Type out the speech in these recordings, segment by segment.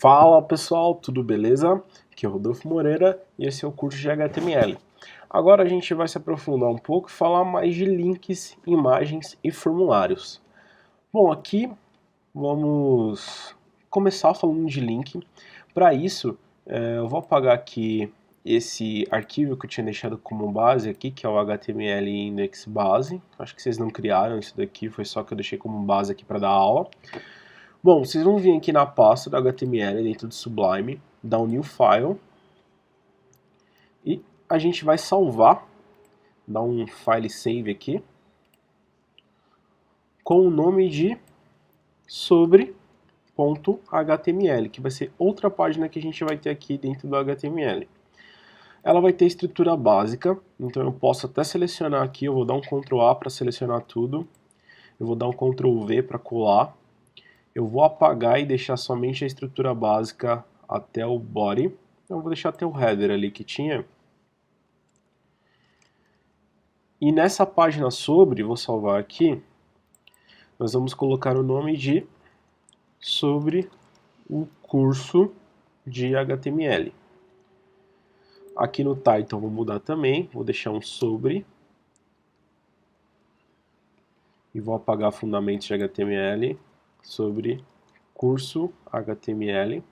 Fala pessoal, tudo beleza? Aqui é o Rodolfo Moreira e esse é o curso de HTML. Agora a gente vai se aprofundar um pouco e falar mais de links, imagens e formulários. Bom, aqui vamos começar falando de link. Para isso, eu vou apagar aqui esse arquivo que eu tinha deixado como base aqui, que é o HTML index base. Acho que vocês não criaram isso daqui, foi só que eu deixei como base aqui para dar aula. Bom, vocês vão vir aqui na pasta do HTML dentro do Sublime, dar um New File, e a gente vai salvar, dar um File Save aqui, com o nome de sobre.html, que vai ser outra página que a gente vai ter aqui dentro do HTML. Ela vai ter estrutura básica, então eu posso até selecionar aqui, eu vou dar um Ctrl A para selecionar tudo, eu vou dar um Ctrl V para colar, eu vou apagar e deixar somente a estrutura básica até o body. Eu vou deixar até o header ali que tinha. E nessa página sobre, vou salvar aqui, nós vamos colocar o nome de sobre o curso de HTML. Aqui no title vou mudar também, vou deixar um sobre. E vou apagar fundamentos de HTML sobre curso HTML.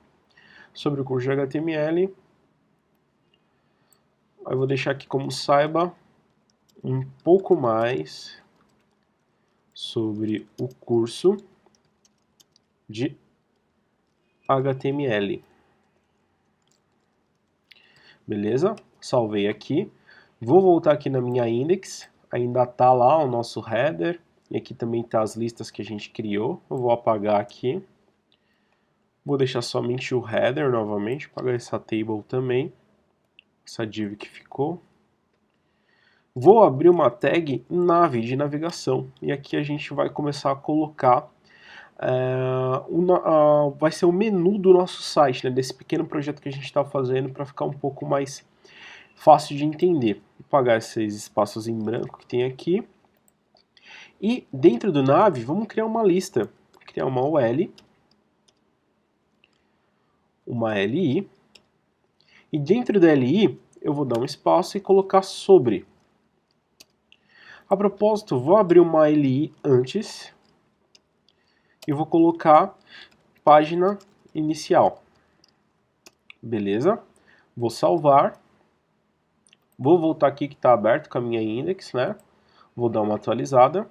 Sobre o curso de HTML, eu vou deixar aqui como saiba um pouco mais sobre o curso de HTML. Beleza? Salvei aqui. Vou voltar aqui na minha index. Ainda está lá o nosso header. E aqui também está as listas que a gente criou. Eu vou apagar aqui. Vou deixar somente o header novamente. Apagar essa table também. Essa div que ficou. Vou abrir uma tag nav de navegação. E aqui a gente vai começar a colocar vai ser o menu do nosso site, né, desse pequeno projeto que a gente está fazendo para ficar um pouco mais fácil de entender. Vou apagar esses espaços em branco que tem aqui. E dentro do nav, vamos criar uma lista. Vou criar uma UL, uma LI. E dentro da LI, eu vou dar um espaço e colocar sobre. A propósito, vou abrir uma LI antes e vou colocar página inicial. Beleza? Vou salvar. Vou voltar aqui que está aberto com a minha index, né? Vou dar uma atualizada.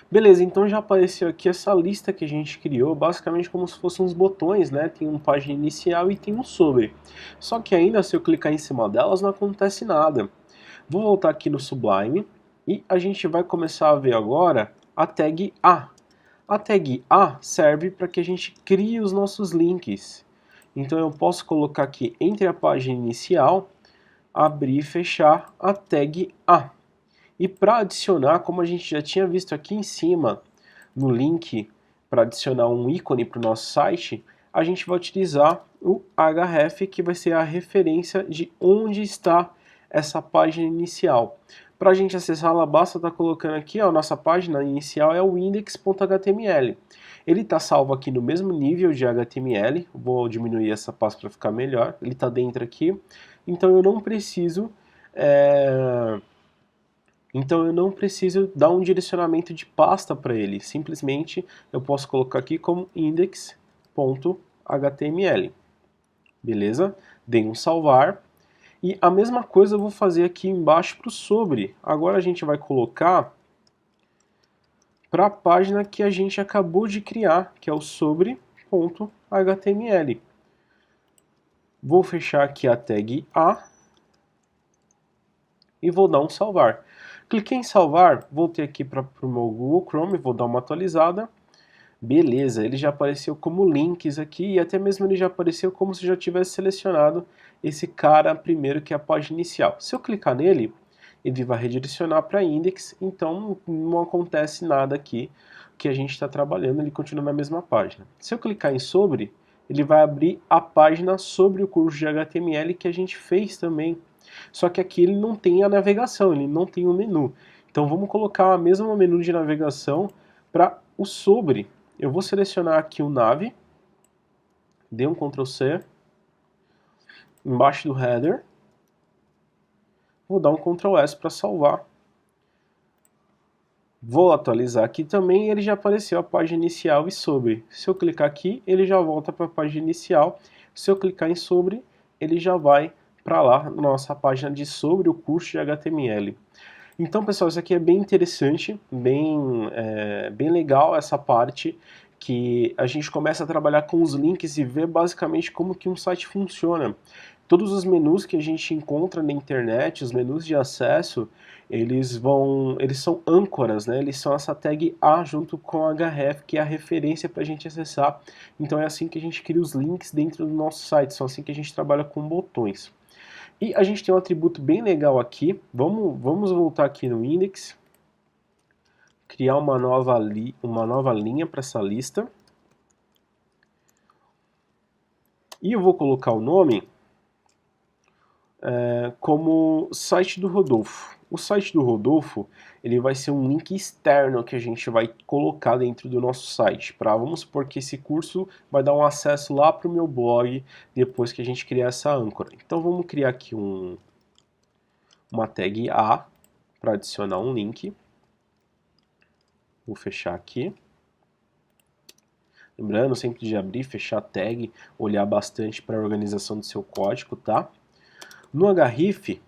Beleza, então já apareceu aqui essa lista que a gente criou, basicamente como se fossem uns botões, né? Tem uma página inicial e tem um sobre. Só que ainda se eu clicar em cima delas não acontece nada. Vou voltar aqui no Sublime e a gente vai começar a ver agora a tag A. A tag A serve para que a gente crie os nossos links. Então eu posso colocar aqui entre a página inicial, abrir e fechar a tag A. E para adicionar, como a gente já tinha visto aqui em cima, no link para adicionar um ícone para o nosso site, a gente vai utilizar o href, que vai ser a referência de onde está essa página inicial. Para a gente acessá-la, basta estar colocando aqui, a nossa página inicial é o index.html. Ele está salvo aqui no mesmo nível de HTML, vou diminuir essa pasta para ficar melhor, ele está dentro aqui, então eu não preciso dar um direcionamento de pasta para ele, simplesmente eu posso colocar aqui como index.html. Beleza? Dei um salvar. E a mesma coisa eu vou fazer aqui embaixo para o sobre. Agora a gente vai colocar para a página que a gente acabou de criar, que é o sobre.html. Vou fechar aqui a tag A e vou dar um salvar. Cliquei em salvar, voltei aqui para o meu Google Chrome, vou dar uma atualizada. Beleza, ele já apareceu como links aqui e até mesmo ele já apareceu como se já tivesse selecionado esse cara primeiro, que é a página inicial. Se eu clicar nele, ele vai redirecionar para index, então não acontece nada aqui que a gente está trabalhando, ele continua na mesma página. Se eu clicar em sobre, ele vai abrir a página sobre o curso de HTML que a gente fez também. Só que aqui ele não tem a navegação, ele não tem o menu. Então vamos colocar a mesma menu de navegação para o sobre. Eu vou selecionar aqui o nav, dei um Ctrl C, embaixo do header, vou dar um Ctrl S para salvar. Vou atualizar aqui também, ele já apareceu a página inicial e sobre. Se eu clicar aqui, ele já volta para a página inicial. Se eu clicar em sobre, ele já vai para lá, na nossa página de sobre o curso de HTML. Então, pessoal, isso aqui é bem interessante, bem legal essa parte, que a gente começa a trabalhar com os links e ver basicamente como que um site funciona. Todos os menus que a gente encontra na internet, os menus de acesso, eles são âncoras, né? Eles são essa tag A junto com a href, que é a referência para a gente acessar. Então é assim que a gente cria os links dentro do nosso site, são assim que a gente trabalha com botões. E a gente tem um atributo bem legal aqui. Vamos voltar aqui no index, criar uma nova linha para essa lista. E eu vou colocar o nome como site do Rodolfo. O site do Rodolfo, ele vai ser um link externo que a gente vai colocar dentro do nosso site. Vamos supor que esse curso vai dar um acesso lá para o meu blog depois que a gente criar essa âncora. Então vamos criar aqui uma tag A para adicionar um link. Vou fechar aqui. Lembrando sempre de abrir e fechar a tag, olhar bastante para a organização do seu código, tá? No href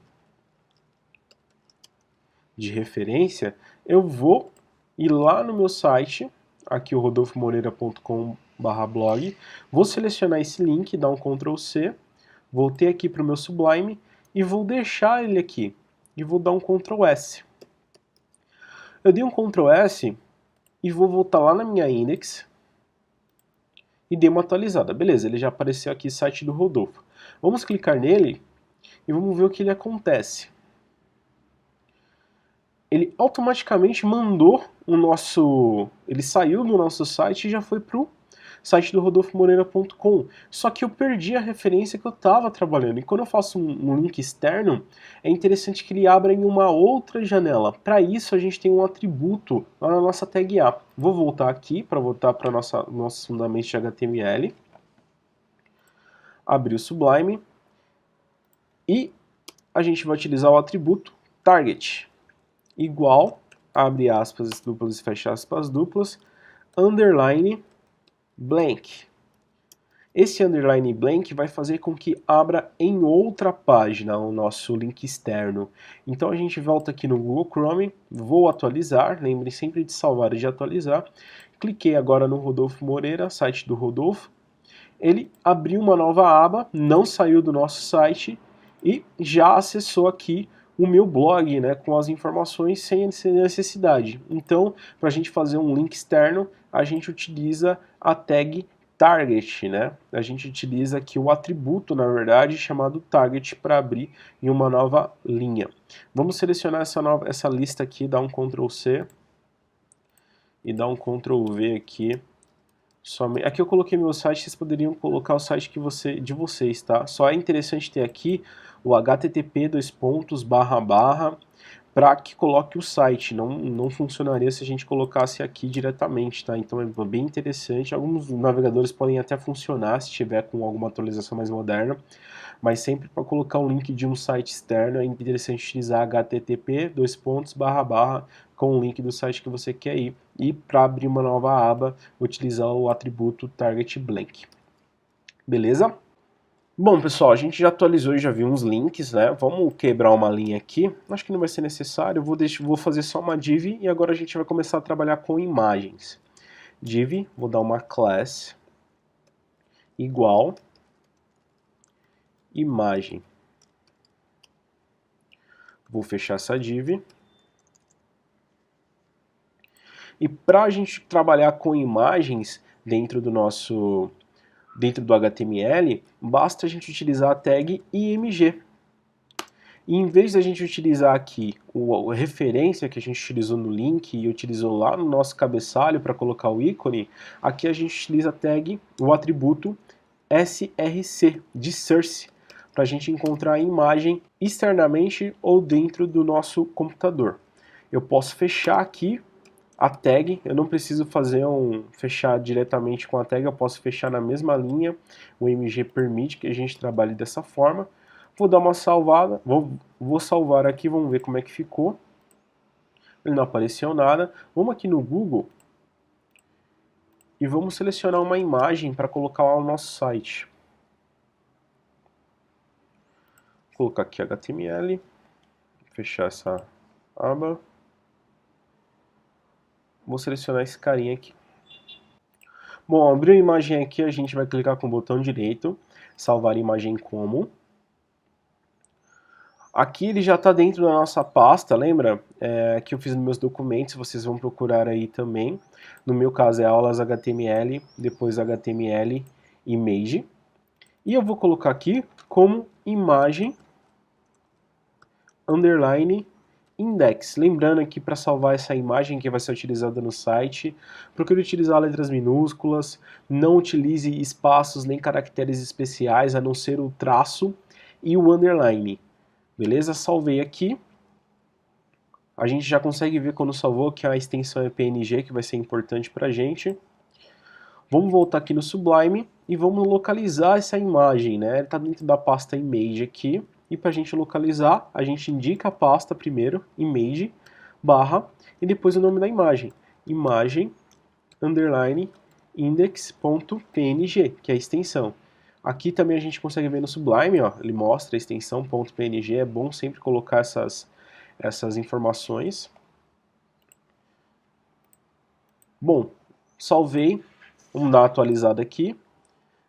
de referência, eu vou ir lá no meu site, aqui o rodolfomoreira.com/blog, vou selecionar esse link, dar um Ctrl C, voltei aqui para o meu Sublime e vou deixar ele aqui, e vou dar um Ctrl S. Eu dei um Ctrl S e vou voltar lá na minha index e dei uma atualizada. Beleza, ele já apareceu aqui, site do Rodolfo. Vamos clicar nele e vamos ver o que ele acontece. Ele automaticamente mandou ele saiu do nosso site e já foi para o site do rodolfomoreira.com. Só que eu perdi a referência que eu estava trabalhando. E quando eu faço um link externo, é interessante que ele abra em uma outra janela. Para isso, a gente tem um atributo lá na nossa tag A. Vou voltar aqui para voltar para nossos fundamentos de HTML. Abrir o Sublime. E a gente vai utilizar o atributo target. Igual, abre aspas duplas e fecha aspas duplas, underline blank. Esse underline blank vai fazer com que abra em outra página o nosso link externo. Então a gente volta aqui no Google Chrome, vou atualizar, lembre sempre de salvar e de atualizar. Cliquei agora no Rodolfo Moreira, site do Rodolfo. Ele abriu uma nova aba, não saiu do nosso site e já acessou aqui o meu blog, né, com as informações sem necessidade. Então, para a gente fazer um link externo, a gente utiliza a tag target, né? A gente utiliza aqui o atributo, na verdade, chamado target para abrir em uma nova linha. Vamos selecionar essa lista aqui, dar um Ctrl C e dar um Ctrl V aqui. Aqui eu coloquei meu site, vocês poderiam colocar o site de vocês, tá? Só é interessante ter aqui o http:// para que coloque o site. Não funcionaria se a gente colocasse aqui diretamente, tá? Então é bem interessante. Alguns navegadores podem até funcionar se tiver com alguma atualização mais moderna, mas sempre para colocar um link de um site externo é interessante utilizar http:// com o link do site que você quer ir. E para abrir uma nova aba, utilizar o atributo target blank. Beleza? Bom, pessoal, a gente já atualizou e já viu uns links, né? Vamos quebrar uma linha aqui. Acho que não vai ser necessário. Vou fazer só uma div e agora a gente vai começar a trabalhar com imagens. Div, vou dar uma class igual imagem. Vou fechar essa div. E para a gente trabalhar com imagens dentro do HTML, basta a gente utilizar a tag img. E em vez de a gente utilizar aqui a referência que a gente utilizou no link e utilizou lá no nosso cabeçalho para colocar o ícone, aqui a gente utiliza a tag, o atributo src, de source, para a gente encontrar a imagem externamente ou dentro do nosso computador. Eu posso fechar aqui a tag, eu não preciso fazer fechar diretamente com a tag, eu posso fechar na mesma linha, o MG permite que a gente trabalhe dessa forma. Vou dar uma salvada, vou salvar aqui, vamos ver como é que ficou. Ele não apareceu nada. Vamos aqui no Google e vamos selecionar uma imagem para colocar lá no nosso site. Vou colocar aqui HTML, fechar essa aba. Vou selecionar esse carinha aqui. Bom, abriu a imagem aqui, a gente vai clicar com o botão direito, salvar imagem como. Aqui ele já está dentro da nossa pasta, lembra? Que eu fiz nos meus documentos, vocês vão procurar aí também. No meu caso é aulas HTML, depois HTML image. E eu vou colocar aqui como imagem underline index. Lembrando aqui para salvar essa imagem que vai ser utilizada no site, procure utilizar letras minúsculas, não utilize espaços nem caracteres especiais, a não ser o traço e o underline. Beleza? Salvei aqui. A gente já consegue ver quando salvou que a extensão é PNG, que vai ser importante para a gente. Vamos voltar aqui no Sublime e vamos localizar essa imagem, né? Ele está dentro da pasta Image aqui. E para a gente localizar, a gente indica a pasta primeiro, Image, barra, e depois o nome da imagem. Imagem, underline, index.png, que é a extensão. Aqui também a gente consegue ver no Sublime, ó, ele mostra a extensão .png, é bom sempre colocar essas informações. Bom, salvei, vamos dar uma atualizada aqui.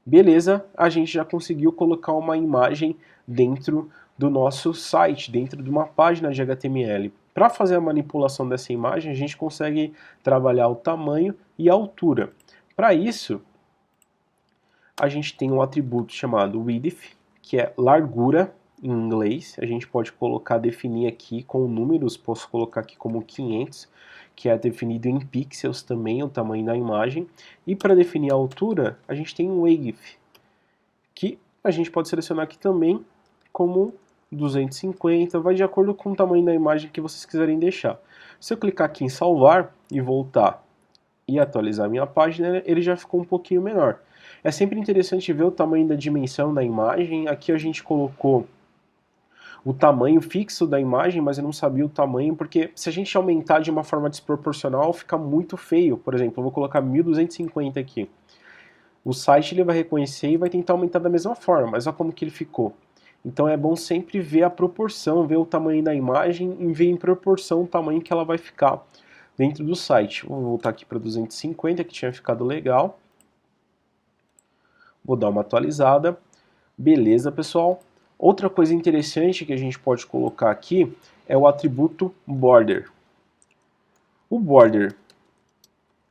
Beleza, a gente já conseguiu colocar uma imagem dentro do nosso site, dentro de uma página de HTML. Para fazer a manipulação dessa imagem, a gente consegue trabalhar o tamanho e a altura. Para isso, a gente tem um atributo chamado width, que é largura em inglês. A gente pode definir aqui com números, posso colocar aqui como 500, que é definido em pixels também, o tamanho da imagem. E para definir a altura, a gente tem um width, que a gente pode selecionar aqui também como 250, vai de acordo com o tamanho da imagem que vocês quiserem deixar. Se eu clicar aqui em salvar e voltar e atualizar a minha página, ele já ficou um pouquinho menor. É sempre interessante ver o tamanho da dimensão da imagem. Aqui a gente colocou o tamanho fixo da imagem, mas eu não sabia o tamanho, porque se a gente aumentar de uma forma desproporcional, fica muito feio. Por exemplo, eu vou colocar 1250 aqui. O site ele vai reconhecer e vai tentar aumentar da mesma forma, mas olha como que ele ficou. Então é bom sempre ver a proporção, ver o tamanho da imagem e ver em proporção o tamanho que ela vai ficar dentro do site. Vou voltar aqui para 250, que tinha ficado legal. Vou dar uma atualizada. Beleza, pessoal. Outra coisa interessante que a gente pode colocar aqui é o atributo border. O border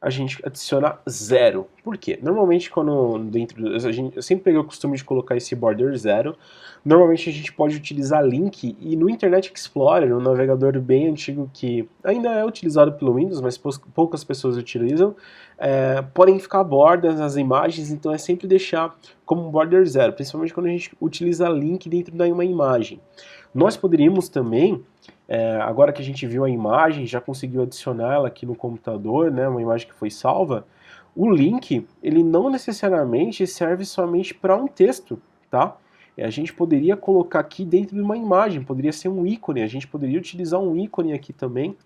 a gente adiciona 0. Por quê? Normalmente quando eu sempre peguei o costume de colocar esse border 0. Normalmente a gente pode utilizar link e no Internet Explorer, um navegador bem antigo que ainda é utilizado pelo Windows, mas poucas pessoas utilizam, podem ficar bordas as imagens, então é sempre deixar como border 0, principalmente quando a gente utiliza link dentro de uma imagem. Nós poderíamos também, agora que a gente viu a imagem, já conseguiu adicionar ela aqui no computador, né, uma imagem que foi salva, o link, ele não necessariamente serve somente para um texto, tá? A gente poderia colocar aqui dentro de uma imagem, poderia ser um ícone, a gente poderia utilizar um ícone aqui também.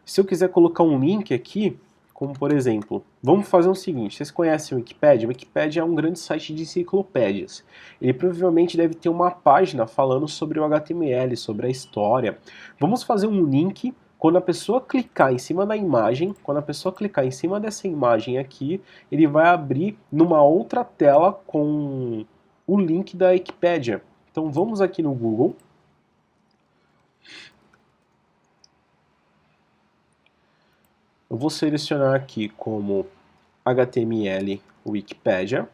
Se eu quiser colocar um link aqui, como por exemplo, vamos fazer o seguinte, vocês conhecem o Wikipedia? O Wikipedia é um grande site de enciclopédias. Ele provavelmente deve ter uma página falando sobre o HTML, sobre a história. Vamos fazer um link, quando a pessoa clicar em cima da imagem, quando a pessoa clicar em cima dessa imagem aqui, ele vai abrir numa outra tela com o link da Wikipedia. Então vamos aqui no Google. Eu vou selecionar aqui como HTML Wikipedia.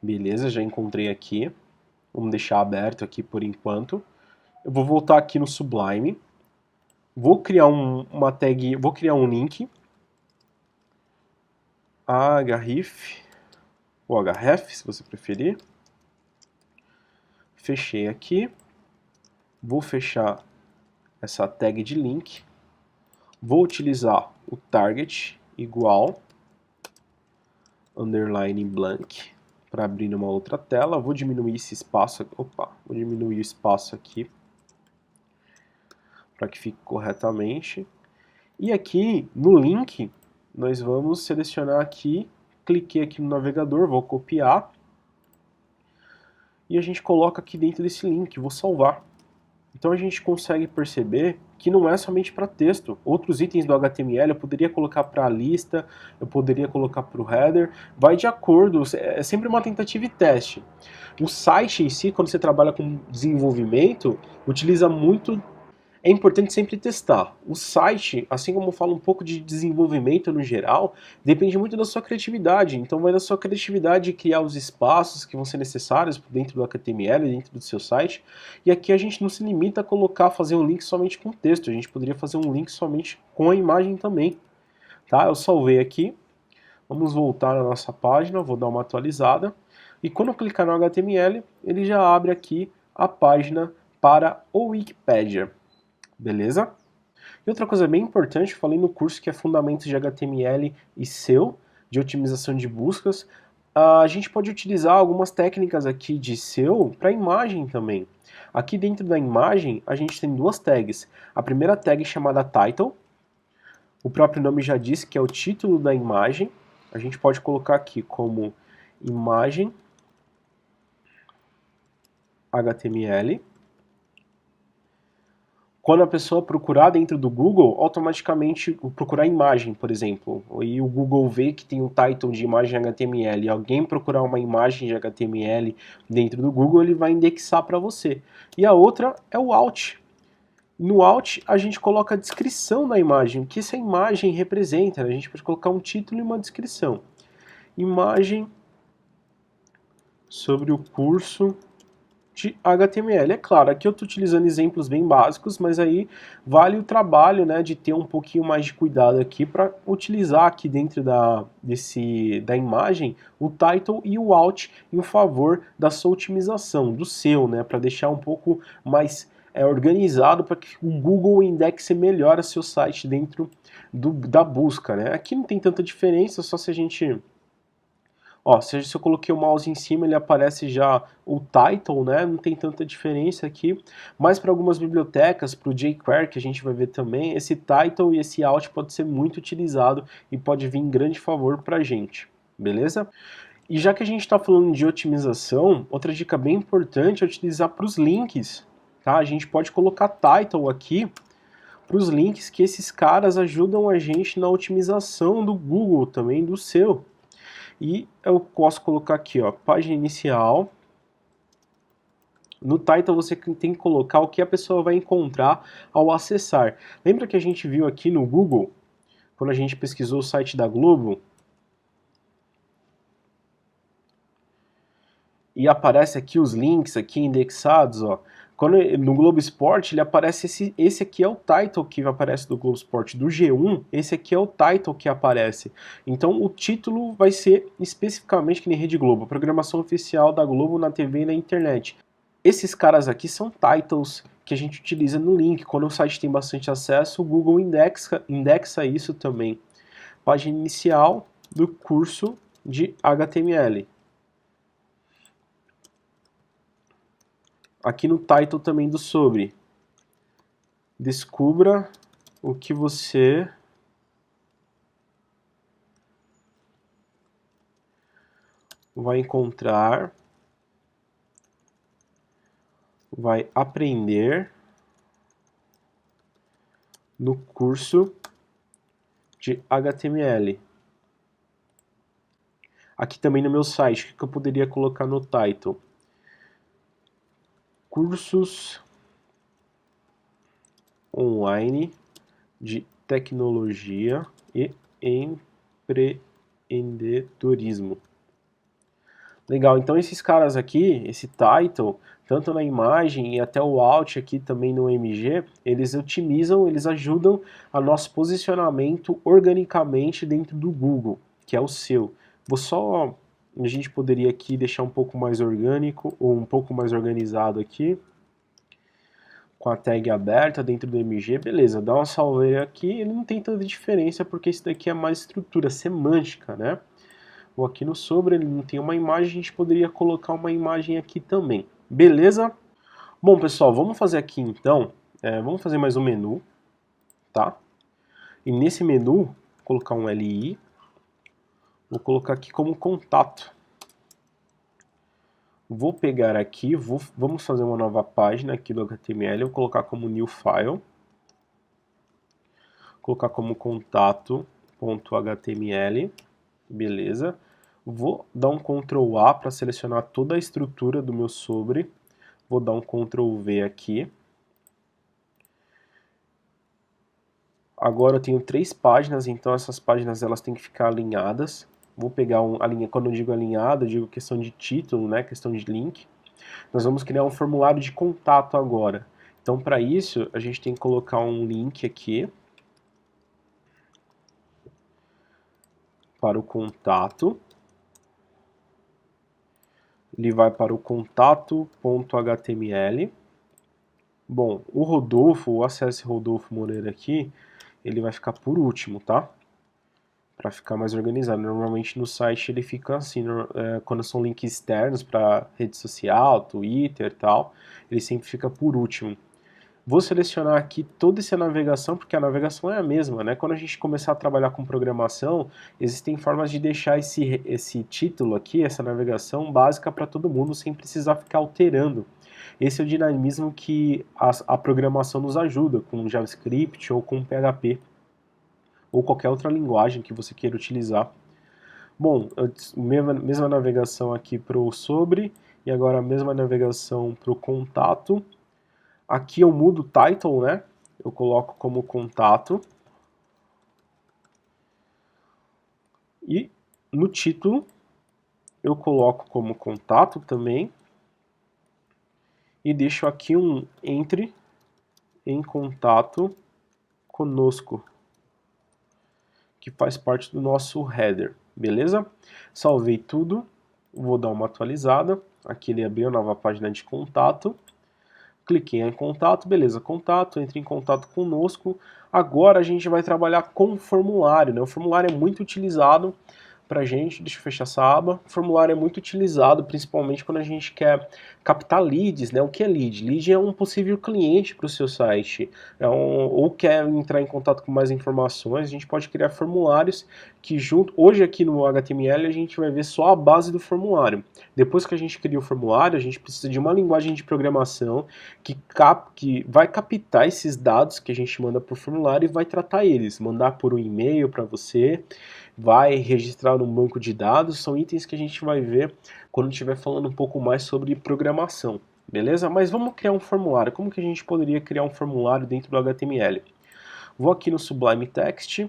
Beleza, já encontrei aqui. Vamos deixar aberto aqui por enquanto. Eu vou voltar aqui no Sublime. Vou criar uma tag, vou criar um link. href, ou href, se você preferir. Fechei aqui. Vou fechar essa tag de link, vou utilizar o target igual underline blank para abrir numa outra tela, vou diminuir esse espaço, vou diminuir o espaço aqui para que fique corretamente. E aqui no link nós vamos selecionar aqui, cliquei aqui no navegador, vou copiar e a gente coloca aqui dentro desse link, vou salvar. Então a gente consegue perceber que não é somente para texto. Outros itens do HTML eu poderia colocar para a lista, eu poderia colocar para o header, vai de acordo, é sempre uma tentativa e teste. O site em si, quando você trabalha com desenvolvimento, utiliza muito. É importante sempre testar. O site, assim como eu falo um pouco de desenvolvimento no geral, depende muito da sua criatividade. Então vai da sua criatividade criar os espaços que vão ser necessários dentro do HTML, dentro do seu site. E aqui a gente não se limita a fazer um link somente com texto. A gente poderia fazer um link somente com a imagem também. Tá? Eu salvei aqui. Vamos voltar na nossa página, vou dar uma atualizada. E quando eu clicar no HTML, ele já abre aqui a página para o Wikipedia. Beleza? E outra coisa bem importante, eu falei no curso que é Fundamentos de HTML e SEO, de otimização de buscas, a gente pode utilizar algumas técnicas aqui de SEO para imagem também. Aqui dentro da imagem a gente tem duas tags. A primeira tag é chamada Title, o próprio nome já diz que é o título da imagem. A gente pode colocar aqui como imagem HTML. Quando a pessoa procurar dentro do Google, automaticamente procurar imagem, por exemplo, e o Google vê que tem um title de imagem HTML e alguém procurar uma imagem de HTML dentro do Google, ele vai indexar para você. E a outra é o Alt. No Alt a gente coloca a descrição da imagem, o que essa imagem representa. A gente pode colocar um título e uma descrição. Imagem sobre o curso de HTML. É claro, aqui eu estou utilizando exemplos bem básicos, mas aí vale o trabalho, né, de ter um pouquinho mais de cuidado aqui para utilizar aqui dentro da imagem o title e o alt em favor da sua otimização, do SEO, né, para deixar um pouco mais organizado para que o Google indexe melhor seu site dentro da busca, né. Aqui não tem tanta diferença, só se a gente... Ó, se eu coloquei o mouse em cima, ele aparece já o title, né? Não tem tanta diferença aqui. Mas para algumas bibliotecas, para o jQuery, que a gente vai ver também, esse title e esse alt pode ser muito utilizado e pode vir em grande favor para a gente, beleza? E já que a gente está falando de otimização, outra dica bem importante é utilizar para os links, tá? A gente pode colocar title aqui para os links, que esses caras ajudam a gente na otimização do Google também, do SEO. E eu posso colocar aqui, ó, página inicial. No title você tem que colocar o que a pessoa vai encontrar ao acessar. Lembra que a gente viu aqui no Google, quando a gente pesquisou o site da Globo? E aparece aqui os links aqui indexados, ó. Quando, no Globo Esporte, ele aparece esse aqui é o title que aparece do Globo Esporte. Do G1, esse aqui é o title que aparece. Então o título vai ser especificamente que nem Rede Globo, programação oficial da Globo na TV e na internet. Esses caras aqui são titles que a gente utiliza no link. Quando o site tem bastante acesso, o Google indexa isso também. Página inicial do curso de HTML. Aqui no title também do sobre. Descubra o que você vai encontrar, vai aprender no curso de HTML. Aqui também no meu site, o que eu poderia colocar no title? Cursos online de tecnologia e empreendedorismo. Legal, então esses caras aqui, esse title, tanto na imagem e até o alt aqui também no MG, eles otimizam, eles ajudam a nosso posicionamento organicamente dentro do Google, que é o seu. A gente poderia aqui deixar um pouco mais orgânico ou um pouco mais organizado aqui. com a tag aberta dentro do MG, beleza, dá uma salveira aqui, ele não tem tanta diferença porque esse daqui é mais estrutura semântica, né? Ou aqui no sobre ele não tem uma imagem, a gente poderia colocar uma imagem aqui também, beleza? Bom pessoal, vamos fazer aqui então, vamos fazer mais um menu, tá? E nesse menu, colocar um LI, vou colocar aqui como contato. Vou pegar aqui, vamos fazer uma nova página aqui do HTML, vou colocar como new file, colocar como contato.html, beleza. Vou dar um Ctrl A para selecionar toda a estrutura do meu sobre, vou dar um Ctrl V aqui. Agora eu tenho 3 páginas, então essas páginas elas têm que ficar alinhadas. Vou pegar quando eu digo alinhado, eu digo questão de título, né, questão de link. Nós vamos criar um formulário de contato agora. Então, para isso, a gente tem que colocar um link aqui para o contato. Ele vai para o contato.html. Bom, o Rodolfo, o Acesse Rodolfo Moreira aqui, ele vai ficar por último, tá? Para ficar mais organizado. Normalmente no site ele fica assim, quando são links externos para rede social, Twitter e tal, ele sempre fica por último. Vou selecionar aqui toda essa navegação, porque a navegação é a mesma, né? Quando a gente começar a trabalhar com programação, existem formas de deixar esse título aqui, essa navegação básica para todo mundo, sem precisar ficar alterando. Esse é o dinamismo que a programação nos ajuda, com JavaScript ou com PHP, ou qualquer outra linguagem que você queira utilizar. Bom, mesma navegação aqui para o sobre, e agora a mesma navegação para o contato. Aqui eu mudo o title, né? Eu coloco como contato. E no título eu coloco como contato também. E deixo aqui um entre em contato conosco, que faz parte do nosso header, beleza? Salvei tudo, vou dar uma atualizada. Aqui ele abriu a nova página de contato. Cliquei em contato, beleza, contato, entre em contato conosco. Agora a gente vai trabalhar com o formulário, né? O formulário é muito utilizado pra gente, deixa eu fechar essa aba. O formulário é muito utilizado, principalmente quando a gente quer captar leads, né? O que é lead? Lead é um possível cliente para o seu site, ou quer entrar em contato com mais informações. A gente pode criar formulários que hoje aqui no HTML a gente vai ver só a base do formulário. Depois que a gente cria o formulário, a gente precisa de uma linguagem de programação que vai captar esses dados que a gente manda por formulário e vai tratar eles, mandar por um e-mail para você, vai registrar num banco de dados. São itens que a gente vai ver quando estiver falando um pouco mais sobre programação, beleza? Mas vamos criar um formulário. Como que a gente poderia criar um formulário dentro do HTML? Vou aqui no Sublime Text,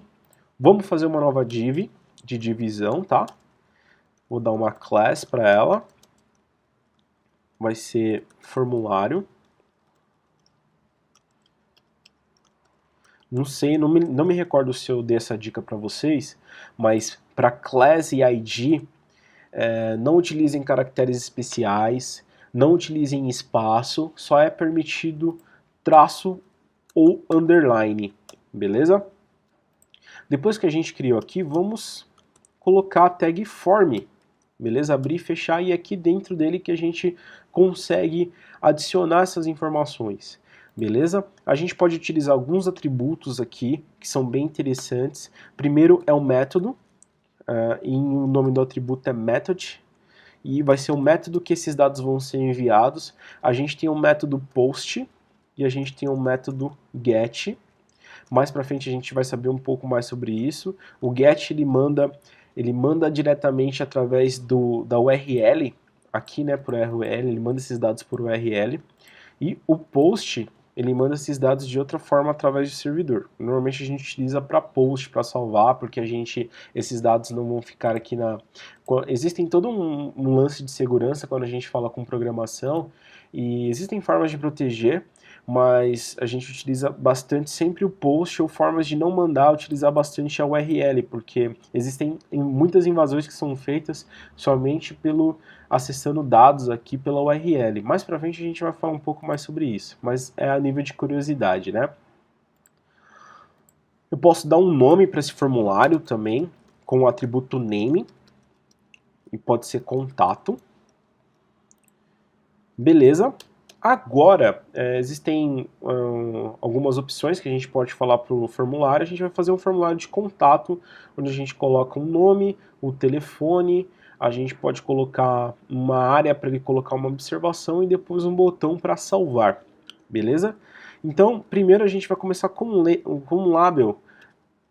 vamos fazer uma nova div, de divisão, tá? Vou dar uma class para ela, vai ser formulário. Não sei, não me recordo se eu dei essa dica para vocês, mas para class e ID, não utilizem caracteres especiais, não utilizem espaço, só é permitido traço ou underline, beleza? Depois que a gente criou aqui, vamos colocar a tag form, beleza? Abrir e fechar, e aqui dentro dele que a gente consegue adicionar essas informações. Beleza? A gente pode utilizar alguns atributos aqui que são bem interessantes. Primeiro é o método, e o nome do atributo é method, e vai ser o método que esses dados vão ser enviados. A gente tem o método post e a gente tem o método get. Mais para frente a gente vai saber um pouco mais sobre isso. O get ele manda diretamente através da URL, aqui, né, por URL, ele manda esses dados por URL. E o post ele manda esses dados de outra forma através do servidor. Normalmente a gente utiliza para post, para salvar, porque esses dados não vão ficar aqui Existem todo um lance de segurança quando a gente fala com programação, e existem formas de proteger, mas a gente utiliza bastante sempre o post ou formas de não mandar utilizar bastante a URL, porque existem muitas invasões que são feitas somente pelo acessando dados aqui pela URL. Mais pra frente a gente vai falar um pouco mais sobre isso, mas é a nível de curiosidade, né? Eu posso dar um nome para esse formulário também, com o atributo name, e pode ser contato. Beleza. Agora, existem algumas opções que a gente pode falar para o formulário. A gente vai fazer um formulário de contato, onde a gente coloca um nome, o telefone, a gente pode colocar uma área para ele colocar uma observação e depois um botão para salvar. Beleza? Então, primeiro a gente vai começar com um label.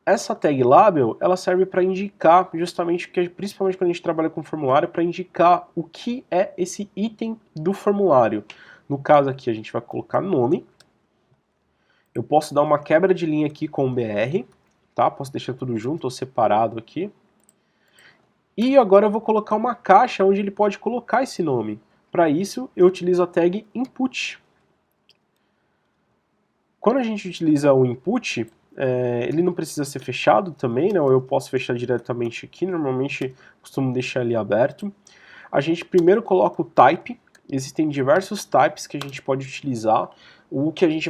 Essa tag label, ela serve para indicar justamente, principalmente quando a gente trabalha com formulário, para indicar o que é esse item do formulário. No caso aqui a gente vai colocar nome. Eu posso dar uma quebra de linha aqui com BR, tá? Posso deixar tudo junto ou separado aqui. E agora eu vou colocar uma caixa onde ele pode colocar esse nome. Para isso eu utilizo a tag input. Quando a gente utiliza o input, ele não precisa ser fechado também, né? Eu posso fechar diretamente aqui, normalmente costumo deixar ele aberto. A gente primeiro coloca o type, existem diversos types que a gente pode utilizar. O que a gente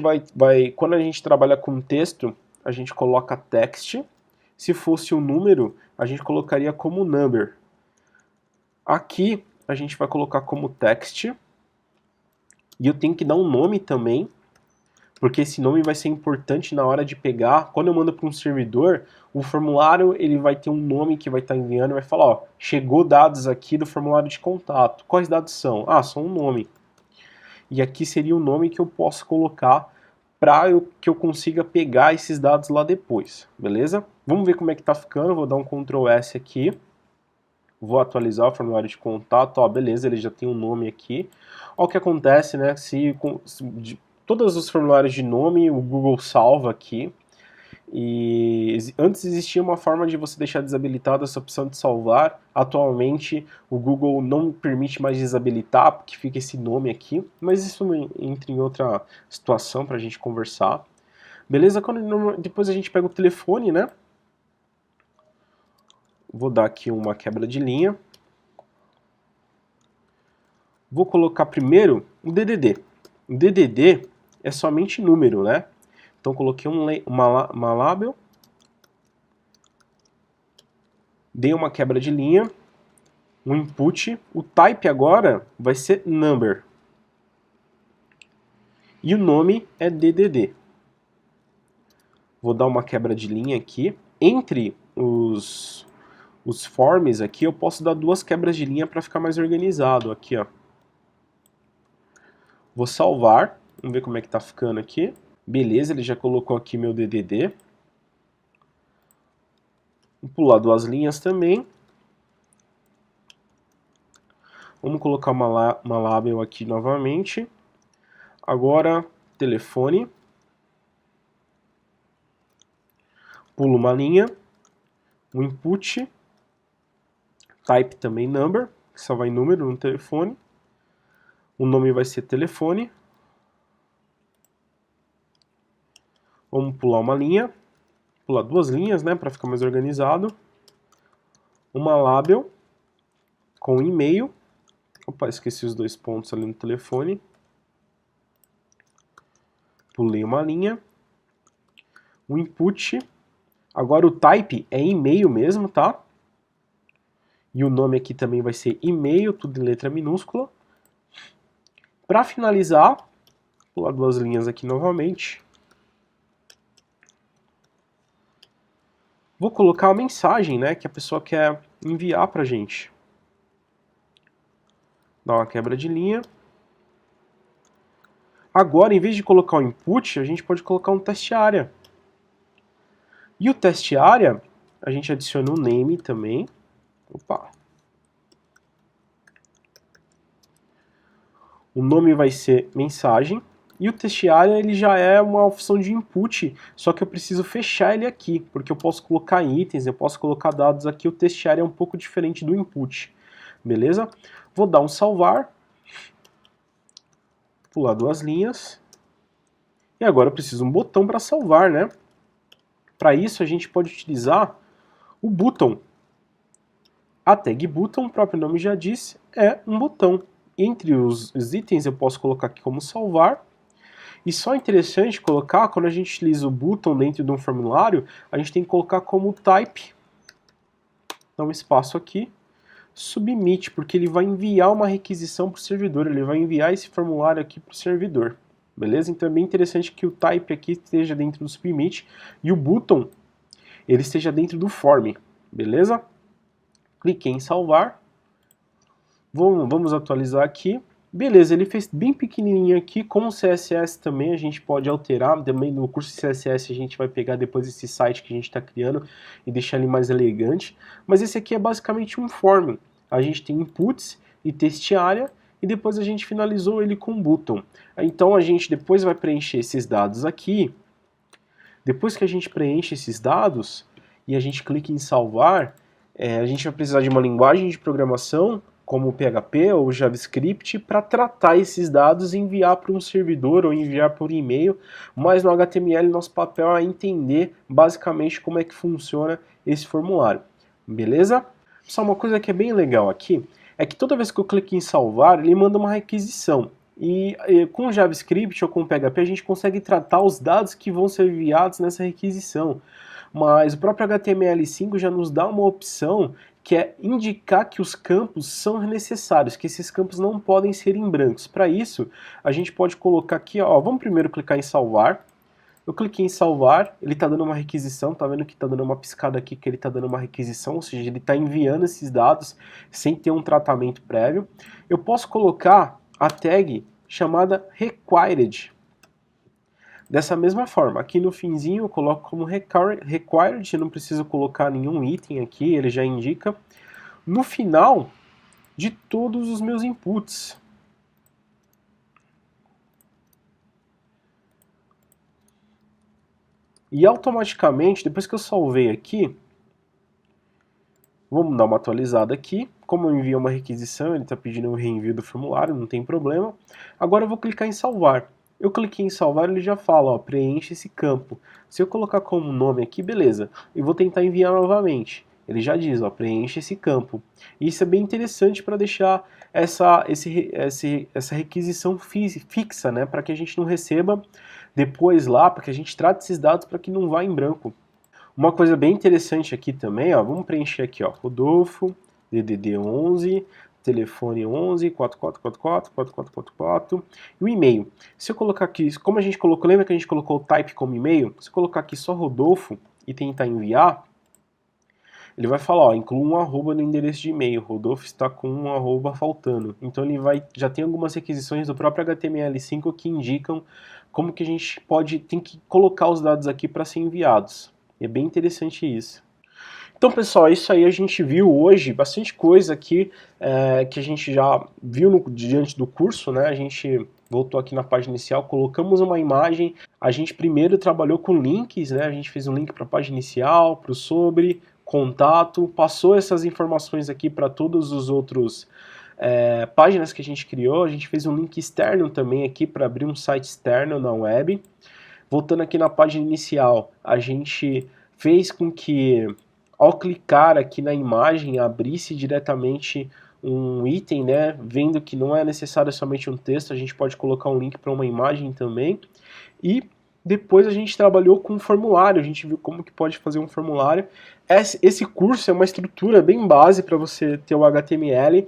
quando a gente trabalha com texto, a gente coloca text. Se fosse um número, a gente colocaria como number. Aqui a gente vai colocar como text. E eu tenho que dar um nome também, porque esse nome vai ser importante na hora de pegar. Quando eu mando para um servidor, o formulário ele vai ter um nome que vai estar enviando e vai falar, ó, chegou dados aqui do formulário de contato. Quais dados são? Ah, são um nome. E aqui seria o nome que eu posso colocar para que eu consiga pegar esses dados lá depois, beleza? Vamos ver como é que tá ficando, vou dar um Ctrl S aqui. Vou atualizar o formulário de contato, ó, beleza, ele já tem um nome aqui. Olha o que acontece, né, todos os formulários de nome, o Google salva aqui. E antes existia uma forma de você deixar desabilitada essa opção de salvar. Atualmente o Google não permite mais desabilitar, porque fica esse nome aqui. Mas isso entra em outra situação para a gente conversar. Beleza? Depois a gente pega o telefone, né? Vou dar aqui uma quebra de linha. Vou colocar primeiro o DDD. O DDD é somente número, né? Então coloquei uma label, dei uma quebra de linha, um input, o type agora vai ser number. E o nome é DDD. Vou dar uma quebra de linha aqui. Entre os forms aqui eu posso dar duas quebras de linha para ficar mais organizado. Aqui, ó. Vou salvar, vamos ver como é que tá ficando aqui. Beleza, ele já colocou aqui meu DDD. Vou pular duas linhas também. Vamos colocar uma label aqui novamente. Agora, telefone. Pulo uma linha. O input. Type também number, que só vai número no telefone. O nome vai ser telefone. Vamos pular uma linha. Pular duas linhas, né, para ficar mais organizado. Uma label com e-mail. Opa, esqueci os dois pontos ali no telefone. Pulei uma linha. O input. Agora o type é e-mail mesmo, tá? E o nome aqui também vai ser e-mail, tudo em letra minúscula. Para finalizar, pular duas linhas aqui novamente. Vou colocar a mensagem, né, que a pessoa quer enviar para a gente. Dá uma quebra de linha. Agora, em vez de colocar o input, a gente pode colocar um teste área. E o teste área, a gente adiciona um name também. Opa. O nome vai ser mensagem. E o teste área ele já é uma opção de input, só que eu preciso fechar ele aqui, porque eu posso colocar itens, eu posso colocar dados aqui. O teste área é um pouco diferente do input. Beleza? Vou dar um salvar. Pular duas linhas. E agora eu preciso de um botão para salvar, né? Para isso a gente pode utilizar o button. A tag button, o próprio nome já diz, é um botão. Entre os itens eu posso colocar aqui como salvar. E só interessante colocar, quando a gente utiliza o button dentro de um formulário, a gente tem que colocar como type, dá um espaço aqui, submit, porque ele vai enviar uma requisição para o servidor, ele vai enviar esse formulário aqui para o servidor. Beleza? Então é bem interessante que o type aqui esteja dentro do submit e o button ele esteja dentro do form. Beleza? Cliquei em salvar. Vamos atualizar aqui. Beleza, ele fez bem pequenininho aqui, com o CSS também a gente pode alterar, também no curso de CSS a gente vai pegar depois esse site que a gente está criando e deixar ele mais elegante, mas esse aqui é basicamente um form, a gente tem inputs e test area e depois a gente finalizou ele com button. Então a gente depois vai preencher esses dados aqui, depois que a gente preenche esses dados e a gente clica em salvar, a gente vai precisar de uma linguagem de programação como o PHP ou o JavaScript, para tratar esses dados e enviar para um servidor ou enviar por e-mail, mas no HTML nosso papel é entender basicamente como é que funciona esse formulário, beleza? Só uma coisa que é bem legal aqui, é que toda vez que eu clico em salvar, ele manda uma requisição, e com o JavaScript ou com o PHP a gente consegue tratar os dados que vão ser enviados nessa requisição, mas o próprio HTML5 já nos dá uma opção que é indicar que os campos são necessários, que esses campos não podem ser em brancos. Para isso, a gente pode colocar aqui, ó, vamos primeiro clicar em salvar. Eu cliquei em salvar, ele está dando uma requisição, tá vendo que está dando uma piscada aqui que ele está dando uma requisição, ou seja, ele está enviando esses dados sem ter um tratamento prévio. Eu posso colocar a tag chamada required. Dessa mesma forma, aqui no finzinho eu coloco como required, eu não preciso colocar nenhum item aqui, ele já indica. No final de todos os meus inputs. E automaticamente, depois que eu salvei aqui, vamos dar uma atualizada aqui. Como eu enviei uma requisição, ele está pedindo o reenvio do formulário, não tem problema. Agora eu vou clicar em salvar. Eu cliquei em salvar, ele já fala, ó, preenche esse campo. Se eu colocar como nome aqui, beleza. E vou tentar enviar novamente. Ele já diz, ó, preenche esse campo. E isso é bem interessante para deixar essa requisição fixa, né? Para que a gente não receba depois lá, para que a gente trate esses dados para que não vá em branco. Uma coisa bem interessante aqui também, ó, vamos preencher aqui, ó, Rodolfo, DDD 11, telefone 11 4444 4444 e o e-mail. Se eu colocar aqui, como a gente colocou, lembra que a gente colocou o type como e-mail? Se eu colocar aqui só Rodolfo e tentar enviar, ele vai falar, ó, inclua um arroba no endereço de e-mail, Rodolfo está com um arroba faltando. Então ele já tem algumas requisições do próprio HTML5 que indicam como que a gente tem que colocar os dados aqui para ser enviados. E é bem interessante isso. Então, pessoal, é isso aí. A gente viu hoje bastante coisa aqui que a gente já viu diante do curso, né? A gente voltou aqui na página inicial, colocamos uma imagem. A gente primeiro trabalhou com links, né? A gente fez um link para a página inicial, para o sobre, contato, passou essas informações aqui para todos os outros páginas que a gente criou. A gente fez um link externo também aqui para abrir um site externo na web. Voltando aqui na página inicial, a gente fez com que, ao clicar aqui na imagem, abrisse diretamente um item, né? Vendo que não é necessário somente um texto, a gente pode colocar um link para uma imagem também. E depois a gente trabalhou com um formulário, a gente viu como que pode fazer um formulário. Esse curso é uma estrutura bem base para você ter o HTML.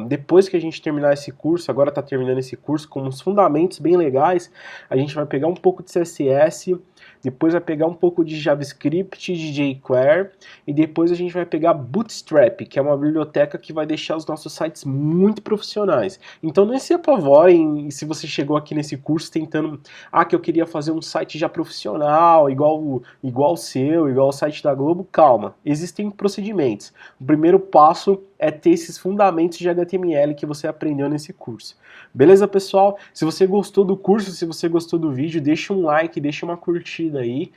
Depois que a gente terminar esse curso, agora está terminando esse curso com uns fundamentos bem legais, a gente vai pegar um pouco de CSS, depois vai pegar um pouco de JavaScript, de jQuery, e depois a gente vai pegar Bootstrap, que é uma biblioteca que vai deixar os nossos sites muito profissionais. Então não se apavorem se você chegou aqui nesse curso tentando, que eu queria fazer um site já profissional, igual o seu, igual o site da Globo. Calma, existem procedimentos. O primeiro passo é ter esses fundamentos de HTML que você aprendeu nesse curso. Beleza, pessoal? Se você gostou do curso, se você gostou do vídeo, deixa um like, deixa uma curtida aí,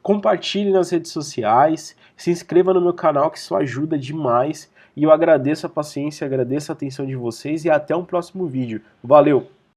compartilhe nas redes sociais, se inscreva no meu canal que isso ajuda demais, e eu agradeço a paciência, agradeço a atenção de vocês e até um próximo vídeo. Valeu!